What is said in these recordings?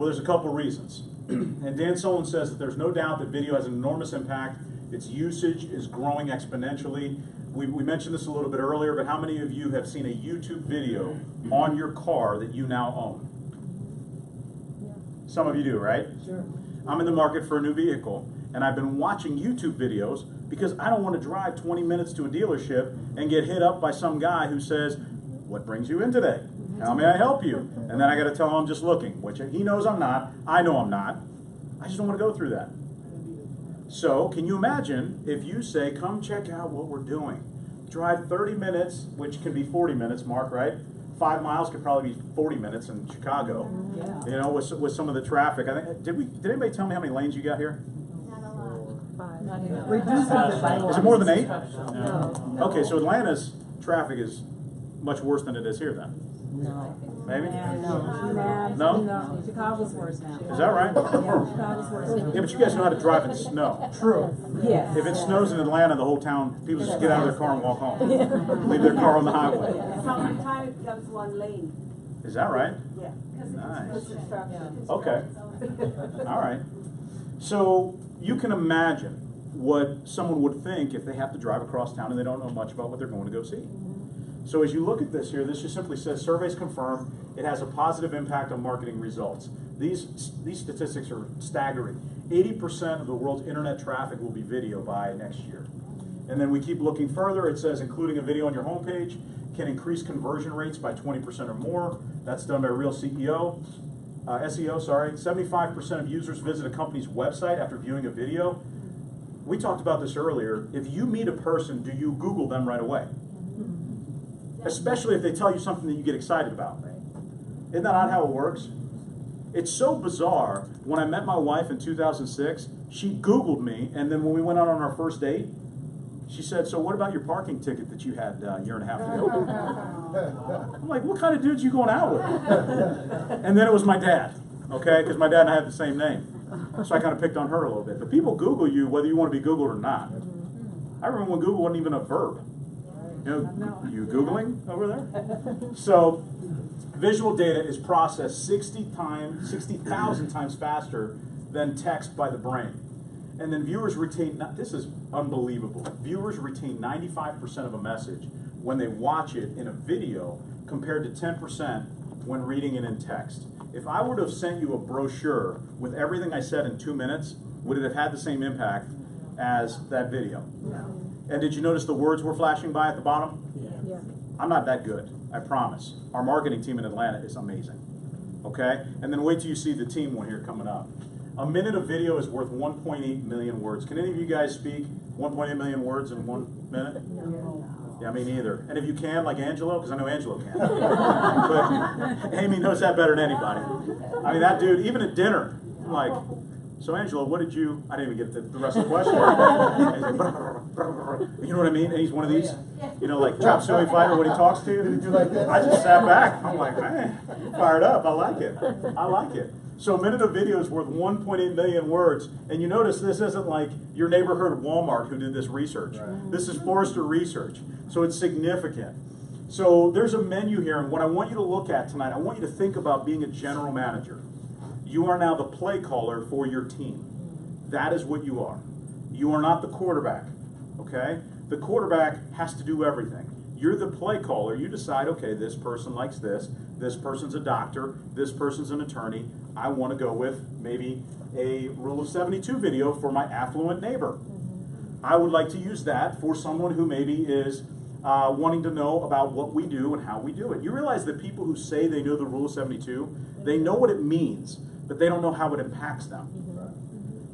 Well, there's a couple reasons. And Dan Solon says that there's no doubt that video has an enormous impact. Its usage is growing exponentially. We mentioned this a little bit earlier, but how many of you have seen a YouTube video on your car that you now own? Some of you do, right? Sure. I'm in the market for a new vehicle, and I've been watching YouTube videos because I don't want to drive 20 minutes to a dealership and get hit up by some guy who says, "What brings you in today? How may I help you?" And then I got to tell him I'm just looking, which he knows I'm not. I know I'm not. I just don't want to go through that. So can you imagine if you say, "Come check out what we're doing. Drive 30 minutes, which can be 40 minutes, Mark, right? 5 miles could probably be 40 minutes in Chicago." Yeah. You know, with some of the traffic. I think did anybody tell me how many lanes you got here? Not a lot. 5. Not even. Reduce it by Is it more than 8? No. Okay, so Atlanta's traffic is much worse than it is here then. No. Maybe? No. No? Chicago's worse now. Is that right? Yeah, Chicago's worse now. Yeah, but you guys know how to drive in snow. True. Yes. If it snows in Atlanta, the whole town, people just get out of their car and walk home. Leave their car on the highway. Sometimes it becomes one lane. Is that right? Yeah. Nice. Construction. Okay. All right. So you can imagine what someone would think if they have to drive across town and they don't know much about what they're going to go see. So as you look at this here, this just simply says surveys confirm it has a positive impact on marketing results. These statistics are staggering. 80% of the world's internet traffic will be video by next year. And then we keep looking further. It says including a video on your homepage can increase conversion rates by 20% or more. That's done by real SEO. 75% of users visit a company's website after viewing a video. We talked about this earlier. If you meet a person, do you Google them right away? Especially if they tell you something that you get excited about. Isn't that not how it works? It's so bizarre. When I met my wife in 2006, she Googled me, and then when we went out on our first date, she said, "So what about your parking ticket that you had a year and a half ago?" I'm like, "What kind of dudes you going out with?" And then it was my dad, okay, because my dad and I have the same name. So I kind of picked on her a little bit. But people Google you whether you want to be Googled or not. I remember when Google wasn't even a verb. You know, you Googling over there? So visual data is processed 60,000 times faster than text by the brain. And then viewers retain, this is unbelievable, viewers retain 95% of a message when they watch it in a video compared to 10% when reading it in text. If I were to have sent you a brochure with everything I said in 2 minutes, would it have had the same impact as that video? No. And did you notice the words were flashing by at the bottom? Yeah. I'm not that good, I promise. Our marketing team in Atlanta is amazing. Okay? And then wait till you see the team one here coming up. A minute of video is worth 1.8 million words. Can any of you guys speak 1.8 million words in 1 minute? No. Yeah, me neither. And if you can, like Angelo, because I know Angelo can. But Amy knows that better than anybody. I mean, that dude, even at dinner, I'm like, "So Angelo, what did you," I didn't even get the rest of the question. You know what I mean? And he's one of these, you know, like chop suey fighter when he talks to you. Did he do like that? I just sat back. I'm like, man, fired up. I like it. I like it. So a minute of video is worth 1.8 million words. And you notice this isn't like your neighbor heard of Walmart who did this research. Right. This is Forrester research. So it's significant. So there's a menu here, and what I want you to look at tonight, I want you to think about being a general manager. You are now the play caller for your team. That is what you are. You are not the quarterback, okay? The quarterback has to do everything. You're the play caller. You decide, okay, this person likes this person's a doctor, this person's an attorney. I want to go with maybe a Rule of 72 video for my affluent neighbor. I would like to use that for someone who maybe is wanting to know about what we do and how we do it. You realize that people who say they know the Rule of 72, they know what it means, but they don't know how it impacts them.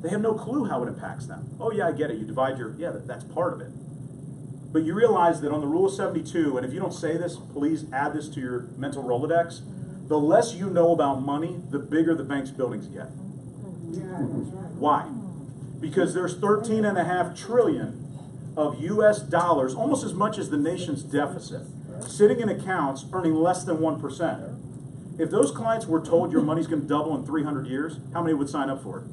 They have no clue how it impacts them. Oh yeah, I get it. You divide your, yeah, that's part of it. But you realize that on the Rule of 72, and if you don't say this, please add this to your mental Rolodex, the less you know about money, the bigger the bank's buildings get. Why? Because there's 13.5 trillion of US dollars, almost as much as the nation's deficit, sitting in accounts earning less than 1%. If those clients were told your money's going to double in 300 years, how many would sign up for it?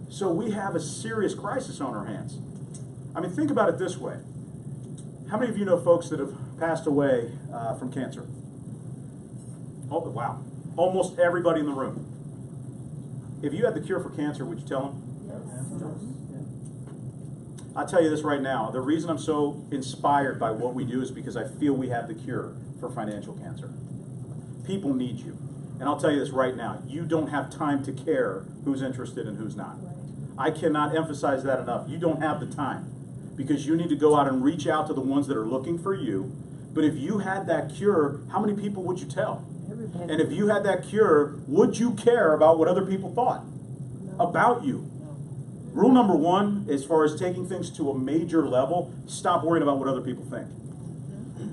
So we have a serious crisis on our hands. I mean, think about it this way. How many of you know folks that have passed away from cancer? Oh, wow. Almost everybody in the room. If you had the cure for cancer, would you tell them? I'll tell you this right now. The reason I'm so inspired by what we do is because I feel we have the cure for financial cancer. People need you. And I'll tell you this right now. You don't have time to care who's interested and who's not. I cannot emphasize that enough. You don't have the time because you need to go out and reach out to the ones that are looking for you. But if you had that cure, how many people would you tell? And if you had that cure, would you care about what other people thought about you? Rule number one, as far as taking things to a major level, stop worrying about what other people think.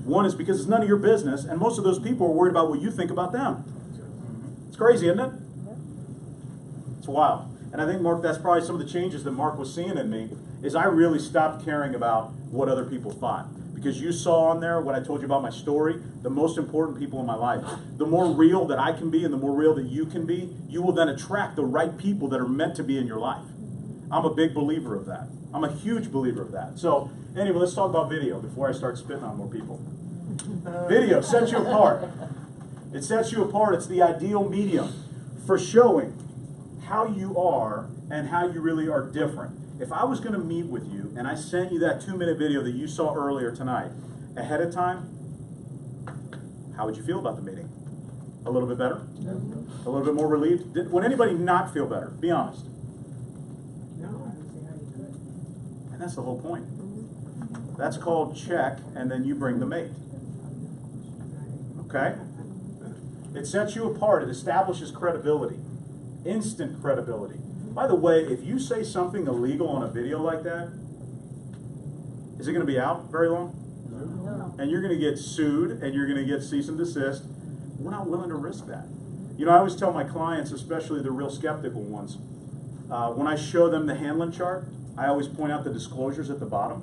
One is because it's none of your business, and most of those people are worried about what you think about them. It's crazy, isn't it? It's wild. And I think, Mark, that's probably some of the changes that Mark was seeing in me, is I really stopped caring about what other people thought. Because you saw on there, when I told you about my story, the most important people in my life. The more real that I can be and the more real that you can be, you will then attract the right people that are meant to be in your life. I'm a big believer of that. I'm a huge believer of that. So, anyway, let's talk about video before I start spitting on more people. Video sets you apart. It sets you apart. It's the ideal medium for showing how you are and how you really are different. If I was going to meet with you and I sent you that 2-minute video that you saw earlier tonight ahead of time, how would you feel about the meeting? A little bit better? A little bit more relieved? Would anybody not feel better? Be honest. And that's the whole point. That's called check, and then you bring the mate. Okay? It sets you apart. It establishes credibility. Instant credibility. By the way, if you say something illegal on a video like that, is it going to be out very long? No. And you're going to get sued, and you're going to get cease and desist. We're not willing to risk that. You know, I always tell my clients, especially the real skeptical ones, when I show them the Hanlon chart, I always point out the disclosures at the bottom.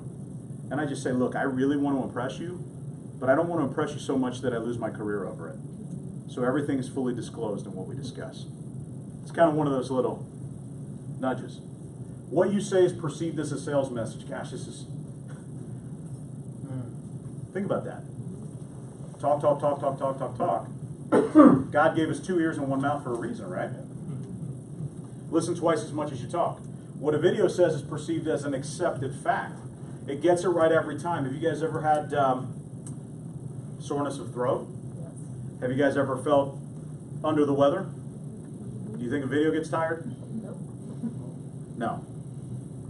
And I just say, look, I really want to impress you, but I don't want to impress you so much that I lose my career over it. So everything is fully disclosed in what we discuss. It's kind of one of those little nudges. What you say is perceived as a sales message. Gosh, this is... Think about that. Talk, talk, talk, talk, talk, talk, talk. God gave us 2 ears and 1 mouth for a reason, right? Listen twice as much as you talk. What a video says is perceived as an accepted fact. It gets it right every time. Have you guys ever had soreness of throat? Yes. Have you guys ever felt under the weather? Do you think a video gets tired? No.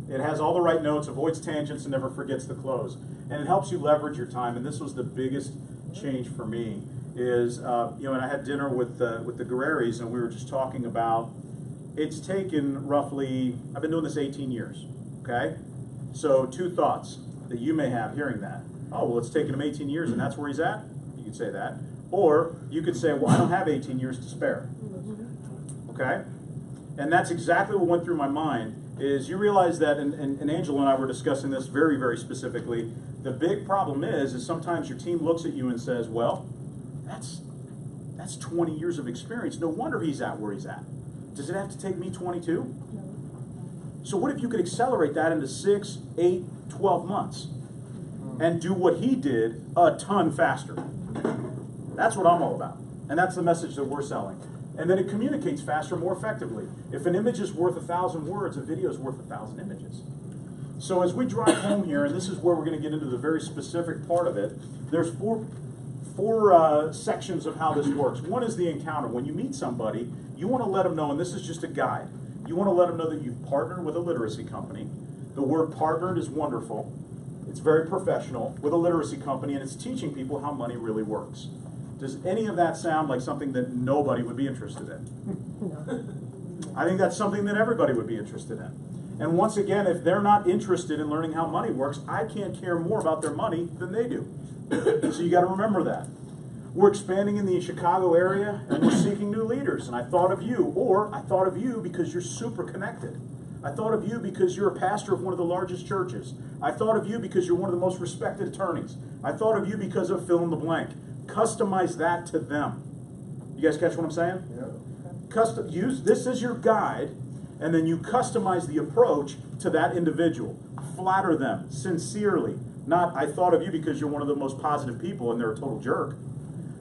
It has all the right notes, avoids tangents, and never forgets the close. And it helps you leverage your time. And this was the biggest change for me. Is and I had dinner with the Guerreris, and we were just talking about. It's taken roughly. I've been doing this 18 years. Okay, so 2 thoughts that you may have hearing that. Oh, well, it's taken him 18 years, and that's where he's at. You could say that, or you could say, well, I don't have 18 years to spare. Okay, and that's exactly what went through my mind. Is you realize that, and Angela and I were discussing this very, very specifically. The big problem is sometimes your team looks at you and says, well, that's 20 years of experience. No wonder he's at where he's at. Does it have to take me 22? No. So what if you could accelerate that into 6, 8, 12 months and do what he did a ton faster? That's what I'm all about. And that's the message that we're selling. And then it communicates faster, more effectively. If an image is worth 1,000 words, a video is worth 1,000 images. So as we drive home here, and this is where we're going to get into the very specific part of it, there's four sections of how this works. One is the encounter. When you meet somebody, you want to let them know, and this is just a guide, you want to let them know that you've partnered with a literacy company. The word partnered is wonderful. It's very professional, with a literacy company, and it's teaching people how money really works. Does any of that sound like something that nobody would be interested in? I think that's something that everybody would be interested in. And once again, if they're not interested in learning how money works, I can't care more about their money than they do. So you got to remember that. We're expanding in the Chicago area, and we're seeking new leaders. And I thought of you, or I thought of you because you're super connected. I thought of you because you're a pastor of one of the largest churches. I thought of you because you're one of the most respected attorneys. I thought of you because of fill in the blank. Customize that to them. You guys catch what I'm saying? Yeah. This is your guide, and then you customize the approach to that individual. Flatter them sincerely. Not, I thought of you because you're one of the most positive people and they're a total jerk.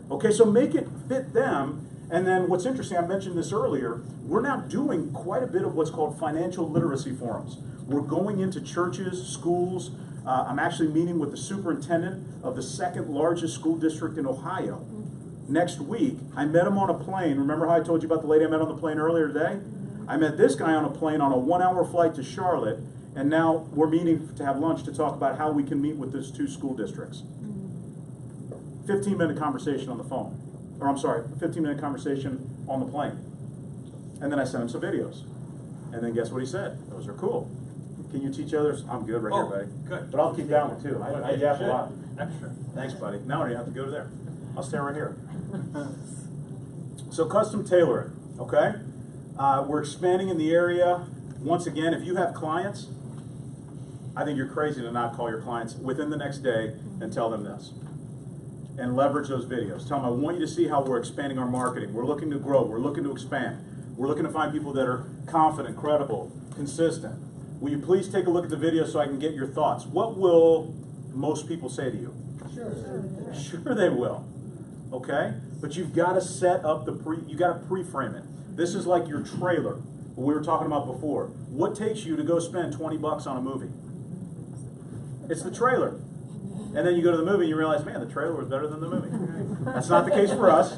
Okay, so make it fit them, And then what's interesting, I mentioned this earlier, we're now doing quite a bit of what's called financial literacy forums. We're going into churches, schools. I'm actually meeting with the superintendent of the second largest school district in Ohio. Next week, I met him on a plane. Remember how I told you about the lady I met on the plane earlier today? I met this guy on a plane on a 1-hour flight to Charlotte, and now we're meeting to have lunch to talk about how we can meet with those 2 school districts. 15-minute conversation on the phone. Or I'm sorry, 15-minute conversation on the plane. And then I sent him some videos. And then guess what he said? Those are cool. Can you teach others? I'm good right here, buddy. Good. But I'll keep that one too. I yap a lot. Extra. Thanks, buddy. Now I don't have to go to there. I'll stay right here. So custom tailoring, okay? We're expanding in the area. Once again, if you have clients, I think you're crazy to not call your clients within the next day and tell them this. And leverage those videos. Tell them, I want you to see how we're expanding our marketing. We're looking to grow. We're looking to expand. We're looking to find people that are confident, credible, consistent. Will you please take a look at the video so I can get your thoughts? What will most people say to you? Sure they will. Okay? But you've got to set up you got to pre-frame it. This is like your trailer, what we were talking about before. What takes you to go spend 20 bucks on a movie? It's the trailer. And then you go to the movie and you realize, man, the trailer was better than the movie. That's not the case for us.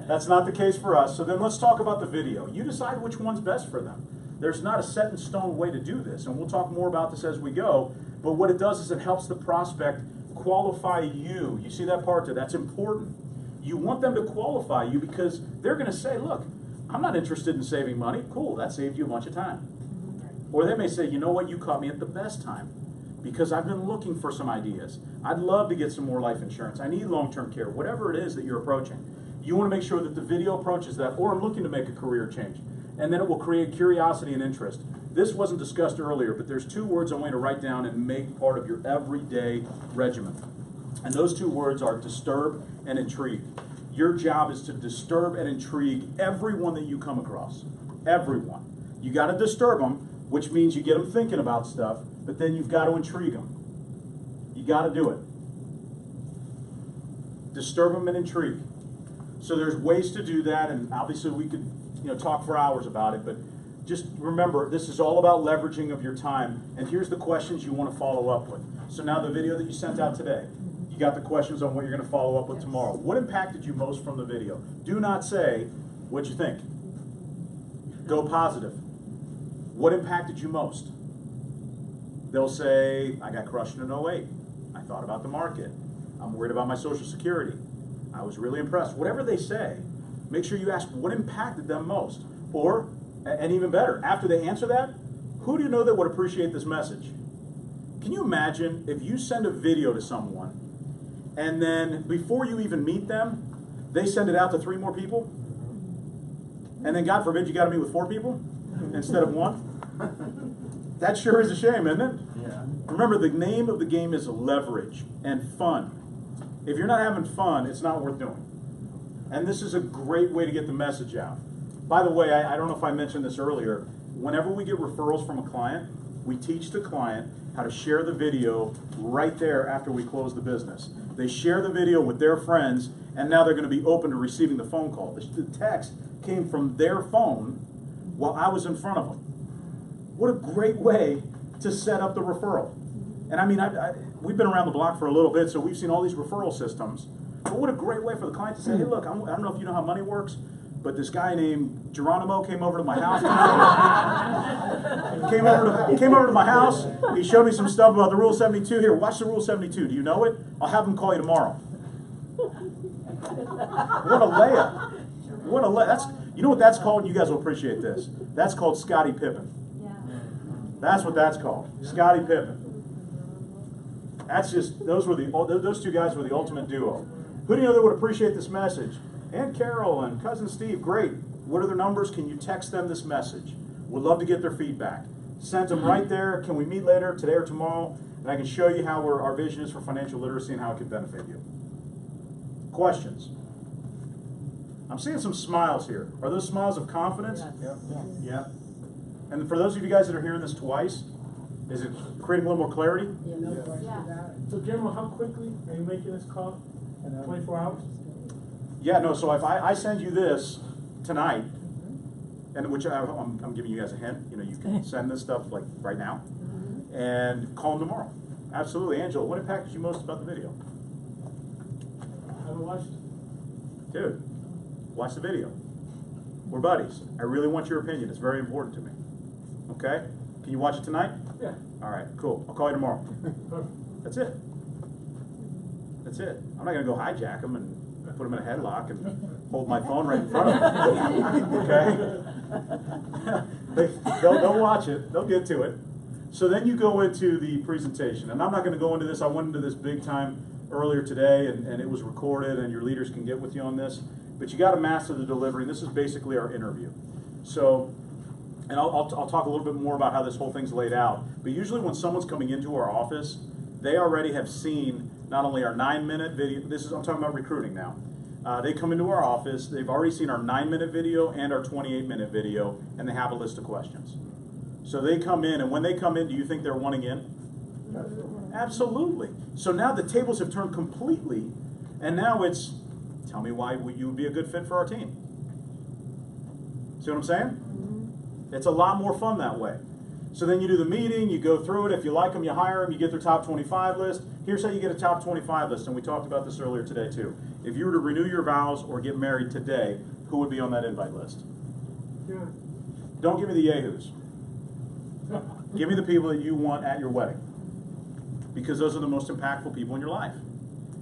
That's not the case for us. So then let's talk about the video. You decide which one's best for them. There's not a set in stone way to do this, and we'll talk more about this as we go. But what it does is it helps the prospect qualify you. You see that part there? That's important. You want them to qualify you because they're going to say, look, I'm not interested in saving money. Cool, that saved you a bunch of time. Or they may say, you know what, you caught me at the best time because I've been looking for some ideas. I'd love to get some more life insurance. I need long-term care, whatever it is that you're approaching. You want to make sure that the video approaches that, or I'm looking to make a career change. And then it will create curiosity and interest. This wasn't discussed earlier, but there's 2 words I want you to write down and make part of your everyday regimen. And those 2 words are disturb and intrigue. Your job is to disturb and intrigue everyone that you come across. Everyone. You got to disturb them, which means you get them thinking about stuff, but then you've got to intrigue them. You got to do it. Disturb them and intrigue. So there's ways to do that, and obviously we could talk for hours about it, but just remember, this is all about leveraging of your time, and here's the questions you want to follow up with. So now the video that you sent out today, you got the questions on what you're going to follow up with tomorrow. What impacted you most from the video? Do not say, what'd you think? Go positive. What impacted you most? They'll say, I got crushed in 08. I thought about the market. I'm worried about my Social Security. I was really impressed. Whatever they say, make sure you ask what impacted them most. Or, and even better, after they answer that, who do you know that would appreciate this message? Can you imagine if you send a video to someone and then before you even meet them, they send it out to 3 more people? And then God forbid you got to meet with 4 people instead of 1? That sure is a shame, isn't it? Yeah. Remember, the name of the game is leverage and fun. If you're not having fun, it's not worth doing. And this is a great way to get the message out. By the way, I don't know if I mentioned this earlier. Whenever we get referrals from a client, we teach the client how to share the video right there after we close the business. They share the video with their friends, and now they're going to be open to receiving the phone call. The text came from their phone while I was in front of them. What a great way to set up the referral. And I mean, we've been around the block for a little bit, so we've seen all these referral systems. But what a great way for the client to say, hey, look, I don't know if you know how money works, but this guy named Geronimo came over to my house. came over to my house. He showed me some stuff about the Rule 72. Here, watch the Rule 72. Do you know it? I'll have him call you tomorrow. What a layup. What a layup. You know what that's called? You guys will appreciate this. That's called Scottie Pippen. That's what that's called. Scottie Pippen. That's just, those 2 guys were the ultimate duo. Who do you know that would appreciate this message? Aunt Carol and Cousin Steve, great. What are their numbers? Can you text them this message? Would love to get their feedback. Send them right there. Can we meet later, today or tomorrow? And I can show you how our vision is for financial literacy and how it can benefit you. Questions? I'm seeing some smiles here. Are those smiles of confidence? Yes. Yeah. And for those of you guys that are hearing this twice, is it creating a little more clarity? So Guillermo, how quickly are you making this call? 24 hours? Yeah, no, so if I send you this tonight, and which I'm giving you guys a hint, you know, you can send this stuff like right now, and call them tomorrow. Absolutely. Angela, what impacted you most about the video? I haven't watched it. Dude, watch the video. We're buddies. I really want your opinion. It's very important to me. Okay? Can you watch it tonight? Yeah. All right, cool. I'll call you tomorrow. Perfect. That's it. That's it. I'm not going to go hijack them and put them in a headlock and hold my phone right in front of them. Okay? They'll watch it. They'll get to it. So then you go into the presentation. And I'm not going to go into this. I went into this big time earlier today, and it was recorded, and your leaders can get with you on this. But you got to master the delivery. This is basically our interview. So, and I'll talk a little bit more about how this whole thing's laid out. But usually when someone's coming into our office, they already have seen not only our 9-minute video, I'm talking about recruiting now. They come into our office, they've already seen our 9-minute video and our 28-minute video, and they have a list of questions. So they come in, and when they come in, do you think they're wanting in? Absolutely. So now the tables have turned completely, and now it's, tell me why you would be a good fit for our team. See what I'm saying? It's a lot more fun that way. So then you do the meeting, you go through it. If you like them, you hire them, you get their top 25 list. Here's how you get a top 25 list, and we talked about this earlier today too. If you were to renew your vows or get married today, who would be on that invite list? Yeah. Don't give me the yahoos. Give me the people that you want at your wedding, because those are the most impactful people in your life.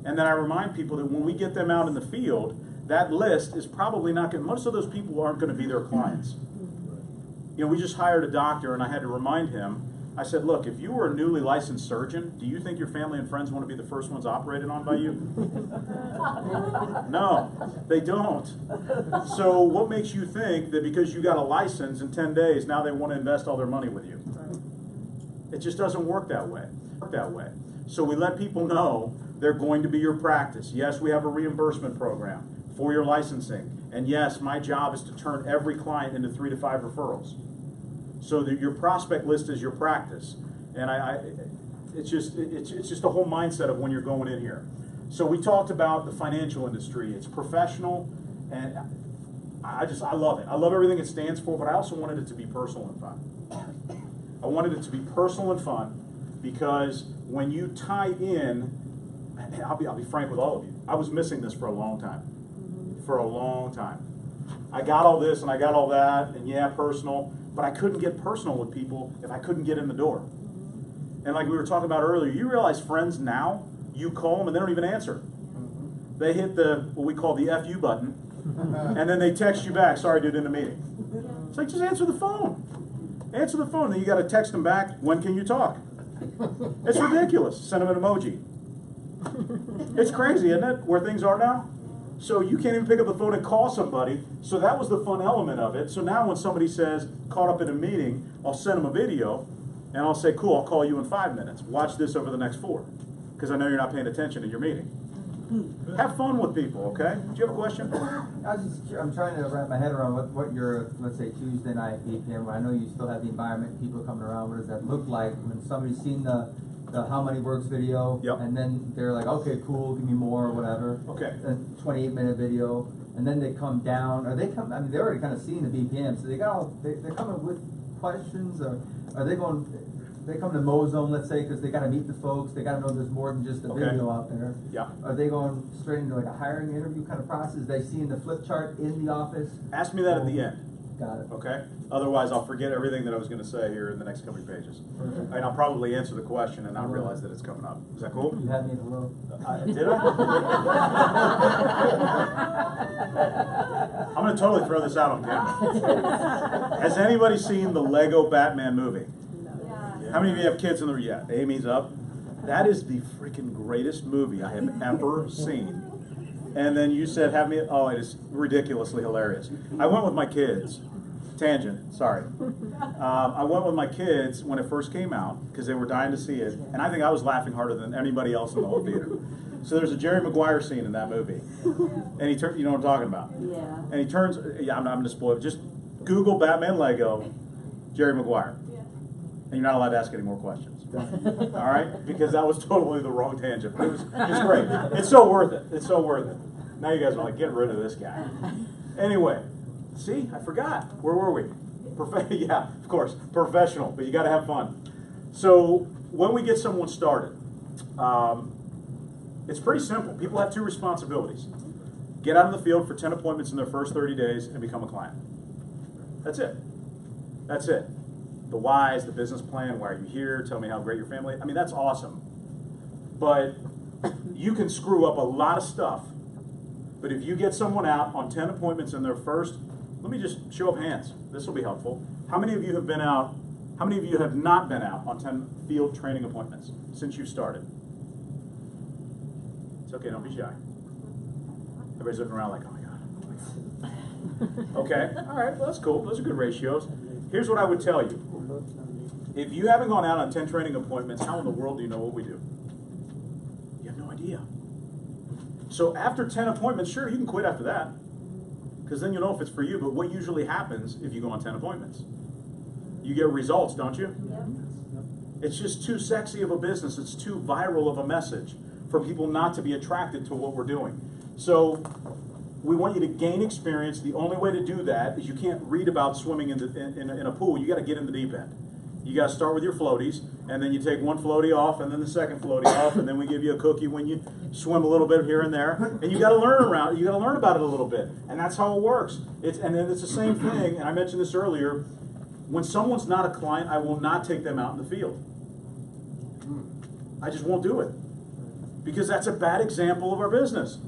And then I remind people that when we get them out in the field, that list is probably not going to, most of those people aren't going to be their clients. You know, we just hired a doctor, and I had to remind him, I said, look, if you were a newly licensed surgeon, do you think your family and friends want to be the first ones operated on by you? No, they don't. So what makes you think that because you got a license in 10 days, now they want to invest all their money with you? It just doesn't work that way. So we let people know they're going to be your practice. Yes, we have a reimbursement program for your licensing. And yes, my job is to turn every client into 3 to 5 referrals. So that your prospect list is your practice. And it's just a whole mindset of when you're going in here. So we talked about the financial industry. It's professional, and I love it. I love everything it stands for, but I also wanted it to be personal and fun. I wanted it to be personal and fun because when you tie in, I'll be frank with all of you, I was missing this for a long time. For a long time. I got all this and I got all that, and yeah, personal, but I couldn't get personal with people if I couldn't get in the door. And like we were talking about earlier, you realize friends now, you call them and they don't even answer. They hit the, what we call the FU button, and then they text you back, sorry dude, in the meeting. It's like, just answer the phone. Answer the phone, then you got to text them back, when can you talk? It's ridiculous. Send them an emoji. It's crazy, isn't it, where things are now? So you can't even pick up the phone and call somebody. So that was the fun element of it. So now when somebody says, caught up in a meeting, I'll send them a video, and I'll say, cool, I'll call you in 5 minutes. Watch this over the next 4, because I know you're not paying attention in your meeting. Have fun with people, okay? Do you have a question? I'm trying to wrap my head around what your, let's say, Tuesday night, 8 p.m., I know you still have the environment, people coming around. What does that look like when somebody's seen the How Money Works video, Yep. and then they're like, okay, cool, give me more, or whatever. Okay. A 28-minute video, and then they come down, or they come, I mean, they're already kind of seeing the BPM, so they're coming with questions, or are they come to Mozone, let's say, because they got to meet the folks, they got to know there's more than just a Okay. video out there. Yeah. Are they going straight into like a hiring interview kind of process? They seeing the flip chart in the office? Ask me that at the end. Got it. Okay? Otherwise, I'll forget everything that I was going to say here in the next couple of pages. Perfect. And I'll probably answer the question and not realize that it's coming up. Is that cool? You had me at a little. Did I? I'm going to totally throw this out on camera. Has anybody seen the Lego Batman movie? Yeah. How many of you have kids in the room? Yeah, Amy's up. That is the freaking greatest movie I have ever seen. And then you said, have me, oh, it is ridiculously hilarious. I went with my kids. Tangent, sorry. I went with my kids when it first came out because they were dying to see it. And I think I was laughing harder than anybody else in the whole theater. So there's a Jerry Maguire scene in that movie. And he turns, you know what I'm talking about? Yeah. And he turns, yeah, I'm not going to spoil it. Just Google Batman Lego, Jerry Maguire. And you're not allowed to ask any more questions. All right? Because that was totally the wrong tangent. But it's great. It's so worth it. It's so worth it. Now you guys are like, get rid of this guy. Anyway, see, I forgot. Where were we? Yeah, of course, professional, but you got to have fun. So when we get someone started, it's pretty simple. People have two responsibilities. Get out in the field for 10 appointments in their first 30 days and become a client. That's it. That's it. The whys, the business plan, why are you here, tell me how great your family, I mean, that's awesome. But you can screw up a lot of stuff. But if you get someone out on 10 appointments in their first, let me just show of hands. This will be helpful. How many of you have been out, how many of you have not been out on 10 field training appointments since you've started? It's okay, don't be shy. Everybody's looking around like, oh my God. Okay, all right, well, that's cool. Those are good ratios. Here's what I would tell you. If you haven't gone out on 10 training appointments, how in the world do you know what we do? You have no idea. So after 10 appointments, sure, you can quit after that, because then you'll know if it's for you. But what usually happens if you go on 10 appointments? You get results, don't you? It's just too sexy of a business. It's too viral of a message for people not to be attracted to what we're doing. So we want you to gain experience. The only way to do that is you can't read about swimming in a pool. You got to get in the deep end. You got to start with your floaties, and then you take one floaty off, and then the second floaty off, and then we give you a cookie when you swim a little bit here and there. And you got to learn around. You got to learn about it a little bit, and that's how it works. And then it's the same thing. And I mentioned this earlier. When someone's not a client, I will not take them out in the field. I just won't do it, because that's a bad example of our business.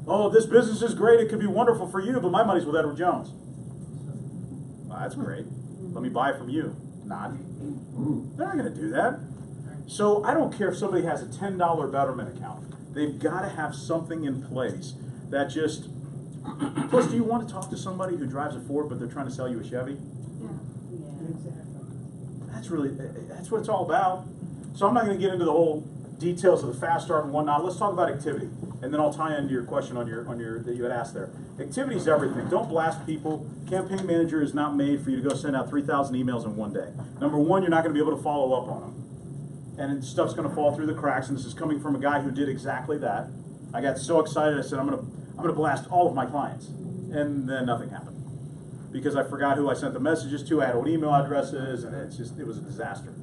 Oh, this business is great. It could be wonderful for you, but my money's with Edward Jones. Well, that's great. Let me buy from you. Not. They're not going to do that. So I don't care if somebody has a $10 Betterment account. They've got to have something in place that just... Plus, do you want to talk to somebody who drives a Ford, but they're trying to sell you a Chevy? That's what it's all about. So I'm not going to get into the whole details of the fast start and whatnot. Let's talk about activity, and then I'll tie into your question on your that you had asked there. Activity is everything. Don't blast people. Campaign manager is not made for you to go send out 3,000 emails in one day. Number one, you're not going to be able to follow up on them, and stuff's going to fall through the cracks. And this is coming from a guy who did exactly that. I got so excited. I said, I'm going to blast all of my clients, and then nothing happened because I forgot who I sent the messages to. I had old email addresses, and it was a disaster.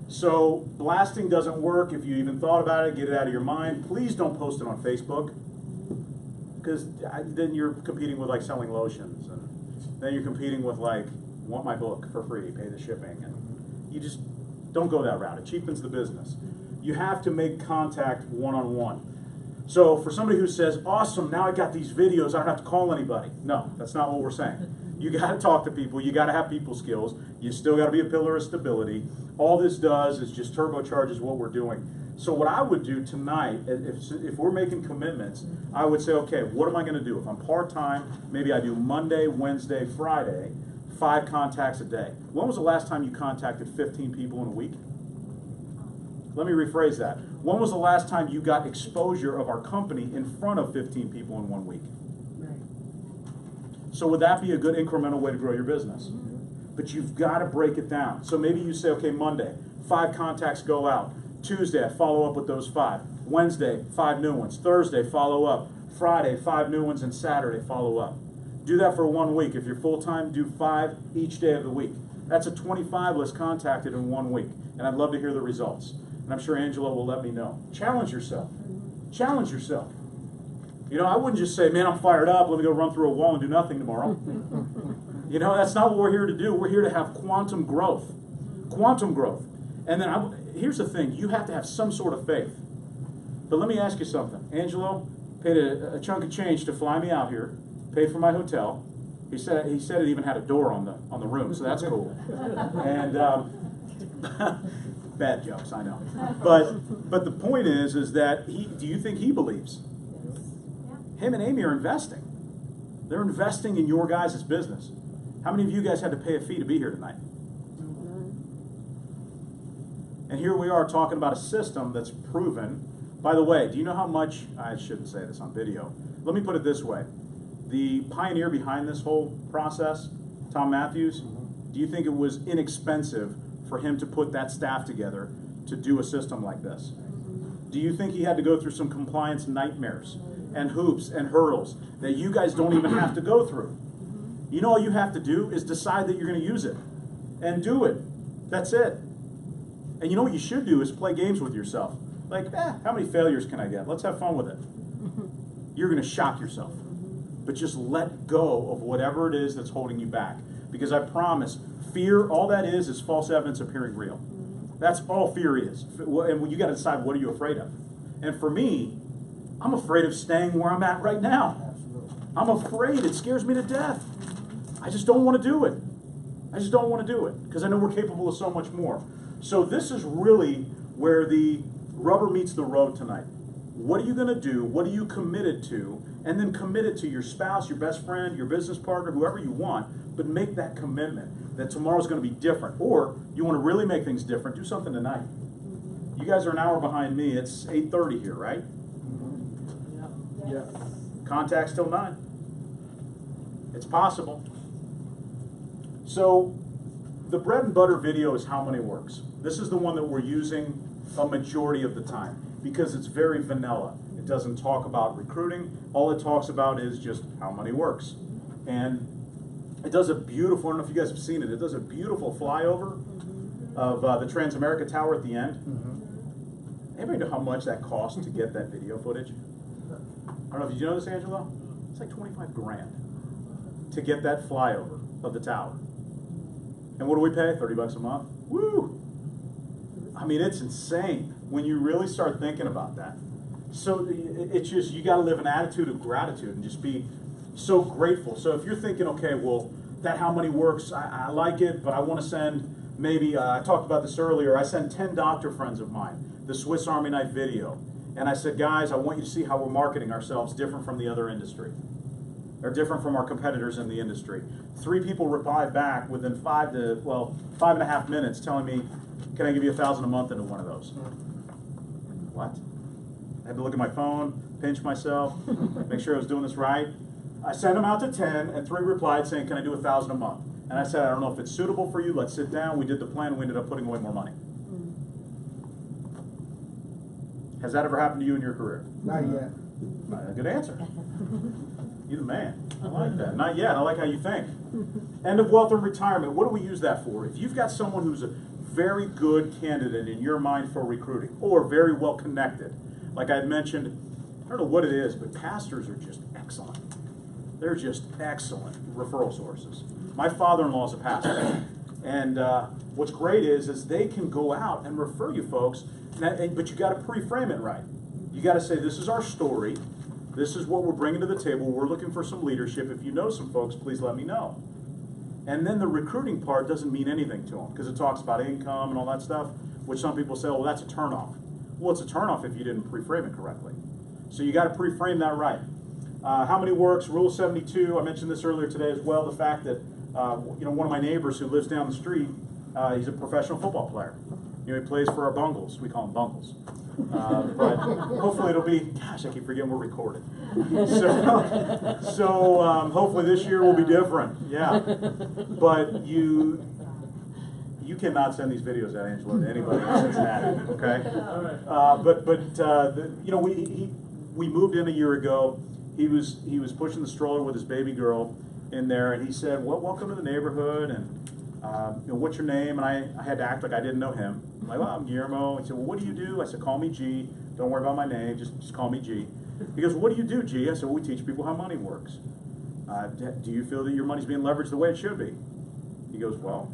So blasting doesn't work. If you even thought about it, get it out of your mind. Please don't post it on Facebook, because then you're competing with like selling lotions, and then you're competing with like, want my book for free, pay the shipping, and you just don't go that route. It cheapens the business. You have to make contact one-on-one. So for somebody who says, awesome, now I got these videos, I don't have to call anybody. No, that's not what we're saying. You got to talk to people. You got to have people skills. You still got to be a pillar of stability. All this does is just turbocharges what we're doing. So what I would do tonight, if we're making commitments, I would say, okay, what am I going to do? If I'm part-time, maybe I do Monday, Wednesday, Friday, 5 contacts a day. When was the last time you contacted 15 people in a week? Let me rephrase that. When was the last time you got exposure of our company in front of 15 people in 1 week? So would that be a good incremental way to grow your business? But you've got to break it down. So maybe you say, okay, Monday, 5 contacts go out. Tuesday, I follow up with those 5. Wednesday, 5 new ones. Thursday, follow up. Friday, 5 new ones, and Saturday, follow up. Do that for 1 week. If you're full-time, do 5 each day of the week. That's a 25 list contacted in 1 week. And I'd love to hear the results. And I'm sure Angela will let me know. Challenge yourself. Challenge yourself. You know, I wouldn't just say, man, I'm fired up, let me go run through a wall and do nothing tomorrow. You know, that's not what we're here to do. We're here to have quantum growth. Quantum growth. And then here's the thing, you have to have some sort of faith. But let me ask you something. Angelo paid a chunk of change to fly me out here, paid for my hotel. He said it even had a door on the room, so that's cool. And bad jokes, I know. But the point is that do you think he believes? Him and Amy are investing. They're investing in your guys' business. How many of you guys had to pay a fee to be here tonight? And here we are talking about a system that's proven. By the way, do you know how much, I shouldn't say this on video. Let me put it this way. The pioneer behind this whole process, Tom Matthews, do you think it was inexpensive for him to put that staff together to do a system like this? Do you think he had to go through some compliance nightmares and hoops and hurdles that you guys don't even have to go through. You know, all you have to do is decide that you're going to use it and do it. That's it. And you know what you should do is play games with yourself. Like, how many failures can I get? Let's have fun with it. You're going to shock yourself. But just let go of whatever it is that's holding you back. Because I promise, fear, all that is false evidence appearing real. That's all fear is. And you got to decide, what are you afraid of? And for me, I'm afraid of staying where I'm at right now. I'm afraid. It scares me to death. I just don't want to do it. I just don't want to do it because I know we're capable of so much more. So this is really where the rubber meets the road tonight. What are you going to do? What are you committed to? And then commit it to your spouse, your best friend, your business partner, whoever you want, but make that commitment that tomorrow's going to be different. Or you want to really make things different, do something tonight. You guys are an hour behind me. It's 8:30 here, right? Yeah. Contacts till 9. It's possible. So the bread and butter video is how money works. This is the one that we're using a majority of the time because it's very vanilla. It doesn't talk about recruiting. All it talks about is just how money works. And it does a beautiful, I don't know if you guys have seen it, it does a beautiful flyover of the Transamerica Tower at the end. Anybody know how much that cost to get that video footage? I don't know if you know this, Angelo? It's like 25 grand to get that flyover of the tower. And what do we pay? 30 bucks a month? Woo! I mean, it's insane when you really start thinking about that. So it's just, you got to live an attitude of gratitude and just be so grateful. So if you're thinking, okay, well, that how money works, I like it, but I want to send maybe, I talked about this earlier, I sent 10 doctor friends of mine the Swiss Army knife video. And I said, guys, I want you to see how we're marketing ourselves different from the other industry. Or different from our competitors in the industry. 3 people replied back within 5.5 minutes telling me, can I give you $1,000 a month into one of those? What? I had to look at my phone, pinch myself, make sure I was doing this right. I sent them out to 10 and 3 replied saying, can I do $1,000 a month? And I said, I don't know if it's suitable for you, let's sit down. We did the plan, we ended up putting away more money. Has that ever happened to you in your career? Not yet. Good answer. You're the man. I like that. Not yet. I like how you think. End of wealth and retirement. What do we use that for? If you've got someone who's a very good candidate in your mind for recruiting or very well connected, like I had mentioned, I don't know what it is, but pastors are just excellent. They're just excellent referral sources. My father-in-law is a pastor. And what's great is they can go out and refer you folks, but you got to pre-frame it right. You got to say, this is our story. This is what we're bringing to the table. We're looking for some leadership. If you know some folks, please let me know. And then the recruiting part doesn't mean anything to them because it talks about income and all that stuff, which some people say, well, that's a turnoff. Well, it's a turnoff if you didn't pre-frame it correctly. So you got to pre-frame that right. How many works? Rule 72. I mentioned this earlier today as well. The fact that one of my neighbors who lives down the street, he's a professional football player. He plays for our Bungles. We call them Bungles. But hopefully it'll be, gosh, I keep forgetting we're recorded. So hopefully this year will be different. Yeah. But you cannot send these videos out, Angelo, to anybody in Cincinnati, okay? We moved in a year ago. He was pushing the stroller with his baby girl in there, and he said, well, welcome to the neighborhood, and what's your name? And I had to act like I didn't know him. I'm like, well, I'm Guillermo. He said, well, what do you do? I said, call me G. Don't worry about my name. Just call me G. He goes, well, what do you do, G? I said, well, we teach people how money works. Do you feel that your money's being leveraged the way it should be? He goes, well,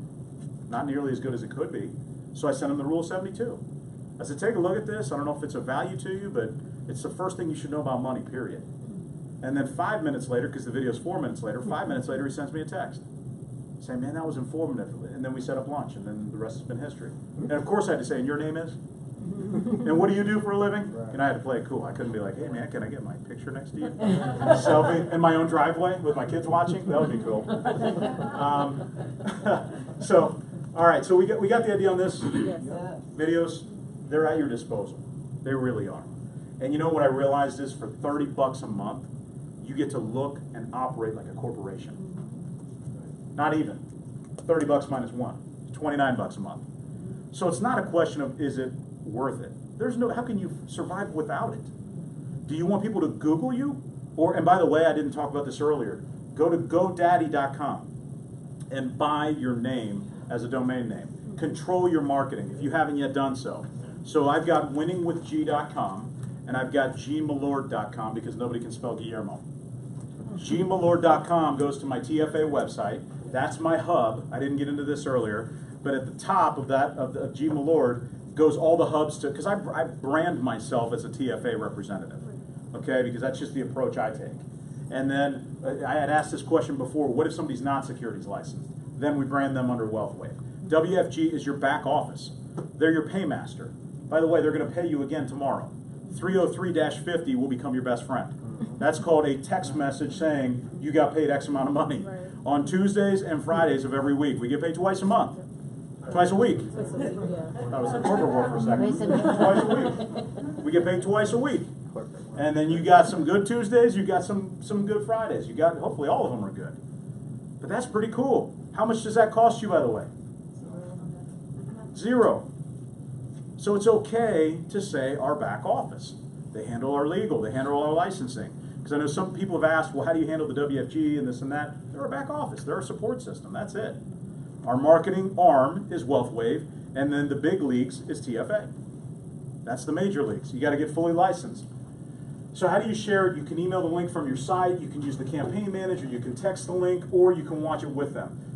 not nearly as good as it could be. So I sent him the Rule 72. I said, take a look at this. I don't know if it's of value to you, but it's the first thing you should know about money, period. And then 5 minutes later, because the video's 4 minutes later, 5 minutes later, he sends me a text. Saying, man, that was informative. And then we set up lunch, and then the rest has been history. And of course I had to say, and your name is? And what do you do for a living? Right. And I had to play it cool. I couldn't be like, hey man, can I get my picture next to you? Selfie in my own driveway with my kids watching? That would be cool. So, all right, so we got the idea on this. Yes. Videos, they're at your disposal. They really are. And you know what I realized is for 30 bucks a month, you get to look and operate like a corporation. Not even. 30 bucks minus 1. 29 bucks a month. So it's not a question of is it worth it. There's no, how can you survive without it? Do you want people to Google you? Or, and by the way, I didn't talk about this earlier, go to GoDaddy.com and buy your name as a domain name. Control your marketing if you haven't yet done so. So I've got winningwithg.com and I've got gmilord.com because nobody can spell Guillermo. Gmilord.com goes to my TFA website. That's my hub. I didn't get into this earlier, but at the top of that, of Gmilord, goes all the hubs to, because I brand myself as a TFA representative, okay, because that's just the approach I take. And then I had asked this question before, what if somebody's not securities licensed? Then we brand them under WealthWave. WFG is your back office. They're your paymaster. By the way, they're going to pay you again tomorrow. 303-50 will become your best friend. That's called a text message saying you got paid X amount of money. Right. On Tuesdays and Fridays of every week. We get paid twice a month. Twice a week. Twice a week, yeah. I was in corporate world for a second. Twice a week. We get paid twice a week. And then you got some good Tuesdays, you got some good Fridays. You got, hopefully all of them are good. But that's pretty cool. How much does that cost you, by the way? Zero. So it's okay to say our back office. They handle our legal, they handle our licensing. Because I know some people have asked, well, how do you handle the WFG and this and that? They're a back office, they're a support system, that's it. Our marketing arm is WealthWave, and then the big leagues is TFA. That's the major leagues. You got to get fully licensed. So how do you share it? You can email the link from your site, you can use the campaign manager, you can text the link, or you can watch it with them.